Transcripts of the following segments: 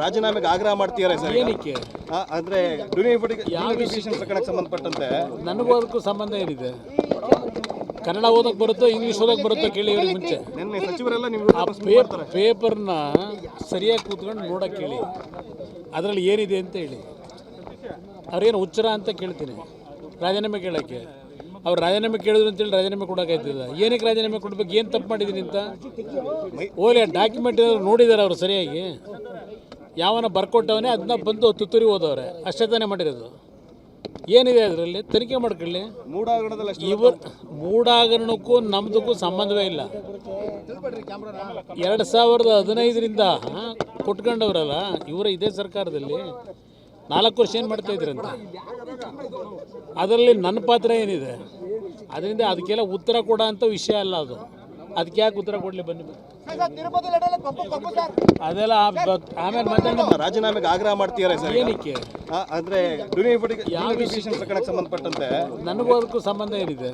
ರಾಜೀನಾಮೆಗೆ ಆಗ್ರಹ ಮಾಡ್ತೀರಾ ಸರ್? ಏನಕ್ಕೆ? ಅಂದ್ರೆ ಡಿನೋಟಿಫಿಕೇಶನ್ ಪ್ರಕರಣಕ್ಕೆ ಸಂಬಂಧಪಟ್ಟಂತೆ ನನಗೂ ಅದಕ್ಕೂ ಸಂಬಂಧ ಏನಿದೆ? ಕನ್ನಡ ಓದಕ್ಕೆ ಬರುತ್ತೋ ಇಂಗ್ಲೀಷ್ ಓದಕ್ಕೆ ಬರುತ್ತೋ ಕೇಳಿ ಇವ್ರಿಗೆ ಮುಂಚೆ. ನಿನ್ನೆ ಸಚಿವರೆಲ್ಲ ಆ ಪೇಪರ್ನ ಸರಿಯಾಗಿ ಕೂತ್ಕೊಂಡು ನೋಡೋಕೆ ಕೇಳಿ, ಅದರಲ್ಲಿ ಏನಿದೆ ಅಂತ ಹೇಳಿ. ಅವ್ರೇನು ಹುಚ್ಚರ ಅಂತ ಕೇಳ್ತೀನಿ ರಾಜೀನಾಮೆ ಕೇಳೋಕ್ಕೆ. ಅವ್ರು ರಾಜೀನಾಮೆ ಕೇಳಿದ್ರು ಅಂತೇಳಿ ರಾಜೀನಾಮೆ ಕೊಡೋಕ್ಕಾಯ್ತದ? ಏನಕ್ಕೆ ರಾಜೀನಾಮೆ ಕೊಡ್ಬೇಕು? ಏನು ತಪ್ಪು ಮಾಡಿದ್ದೀನಿ ಅಂತ ಓಲೆ ಡಾಕ್ಯುಮೆಂಟ್ ಏನಾದ್ರು ನೋಡಿದ್ದಾರೆ ಅವರು ಸರಿಯಾಗಿ? ಯಾವನ ಬರ್ಕೊಟ್ಟವನೇ ಅದನ್ನ ಬಂದು ತುತ್ತೂರಿ ಓದವ್ರೆ, ಅಷ್ಟೇ ತಾನೇ ಮಾಡಿರೋದು. ಏನಿದೆ ಅದರಲ್ಲಿ? ತನಿಖೆ ಮಾಡ್ಕೊಳ್ಳಿ. ಇವರು ಮೂಡಾಗರಣಕ್ಕೂ ನಮ್ಮದಕ್ಕೂ ಸಂಬಂಧವೇ ಇಲ್ಲ. 2015ರಿಂದ ಕೊಟ್ಕೊಂಡವ್ರಲ್ಲ ಇವರ ಇದೇ ಸರ್ಕಾರದಲ್ಲಿ 4 ವರ್ಷ ಏನು ಮಾಡ್ತಾ ಇದ್ರಂತ? ಅದರಲ್ಲಿ ನನ್ನ ಪಾತ್ರ ಏನಿದೆ? ಅದರಿಂದ ಅದಕ್ಕೆಲ್ಲ ಉತ್ತರ ಕೊಡೋ ಅಂಥ ವಿಷಯ ಅಲ್ಲ ಅದು. ಅದಕ್ಕೆ ಯಾಕೆ ಉತ್ತರ ಕೊಡಲಿ? ಬನ್ನಿ, ಅದೆಲ್ಲ ಆಮೇಲೆ ಮಾತಾಡೋಣ. ರಾಜೀನಾಮೆಗೆ ಆಗ್ರಹ ಮಾಡ್ತೀರಾ ಸರ್? ಏನಕ್ಕೆ? ಅಂದ್ರೆ ಡಿನೋಟಿಫಿಕೇಶನ್ ಪ್ರಕರಣಕ್ಕೆ ಸಂಬಂಧಪಟ್ಟಂತೆ ನನಗೂ ಅದಕ್ಕೂ ಸಂಬಂಧ ಏನಿದೆ?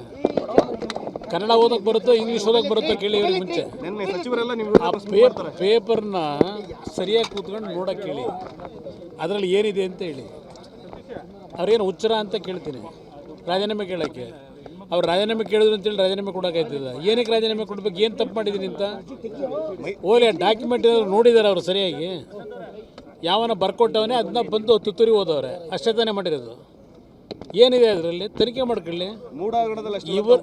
ಕನ್ನಡ ಓದಕ್ಕೆ ಬರುತ್ತೋ ಇಂಗ್ಲೀಷ್ ಓದಕ್ಕೆ ಬರುತ್ತೋ ಕೇಳಿ ಇವ್ರಿಗೆ ಮುಂಚೆ. ನಿನ್ನೆ ಸಚಿವರೆಲ್ಲ ಆ ಪೇಪರ್ನ ಸರಿಯಾಗಿ ಕೂತ್ಕೊಂಡು ನೋಡೋಕೆ ಕೇಳಿ, ಅದರಲ್ಲಿ ಏನಿದೆ ಅಂತ ಹೇಳಿ. ಅವ್ರೇನು ಹುಚ್ಚರ ಅಂತ ಕೇಳ್ತೀನಿ ರಾಜೀನಾಮೆ ಕೇಳೋಕ್ಕೆ. ಅವ್ರು ರಾಜೀನಾಮೆ ಕೇಳಿದ್ರು ಅಂತೇಳಿ ರಾಜೀನಾಮೆ ಕೊಡೋಕ್ಕಾಯ್ತದ? ಏನಕ್ಕೆ ರಾಜೀನಾಮೆ ಕೊಡ್ಬೇಕು? ಏನು ತಪ್ಪು ಮಾಡಿದ್ದೀನಿ ಅಂತ ಓಲೆ ಡಾಕ್ಯುಮೆಂಟ್ ಏನಾದ್ರು ನೋಡಿದ್ದಾರೆ ಅವರು ಸರಿಯಾಗಿ? ಯಾವನ ಬರ್ಕೊಟ್ಟವನೇ ಅದನ್ನ ಬಂದು ತುತ್ತೂರಿ ಓದವ್ರೆ, ಅಷ್ಟೇ ತಾನೇ ಮಾಡಿರೋದು. ಏನಿದೆ ಅದರಲ್ಲಿ? ತನಿಖೆ ಮಾಡ್ಕೊಳ್ಳಿ. ಇವರು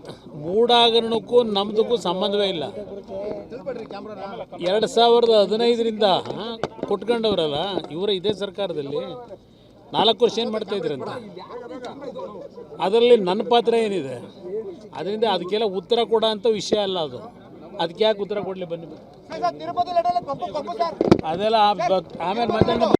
ಮೂಡಾಗರಣಕ್ಕೂ ನಮ್ಮದಕ್ಕೂ ಸಂಬಂಧವೇ ಇಲ್ಲ. 2015ರಿಂದ ಕೊಟ್ಕೊಂಡವ್ರಲ್ಲ ಇವರ ಇದೇ ಸರ್ಕಾರದಲ್ಲಿ 4 ವರ್ಷ ಏನು ಮಾಡ್ತಾ ಇದ್ರಂತ? ಅದರಲ್ಲಿ ನನ್ನ ಪಾತ್ರ ಏನಿದೆ? ಅದರಿಂದ ಅದಕ್ಕೆಲ್ಲ ಉತ್ತರ ಕೊಡೋ ಅಂಥ ವಿಷಯ ಅಲ್ಲ ಅದು. ಅದಕ್ಕೆ ಯಾಕೆ ಉತ್ತರ ಕೊಡಲಿ? ಬನ್ನಿ, ಅದೆಲ್ಲ ಆಮೇಲೆ ಮಾತಾಡೋಣ.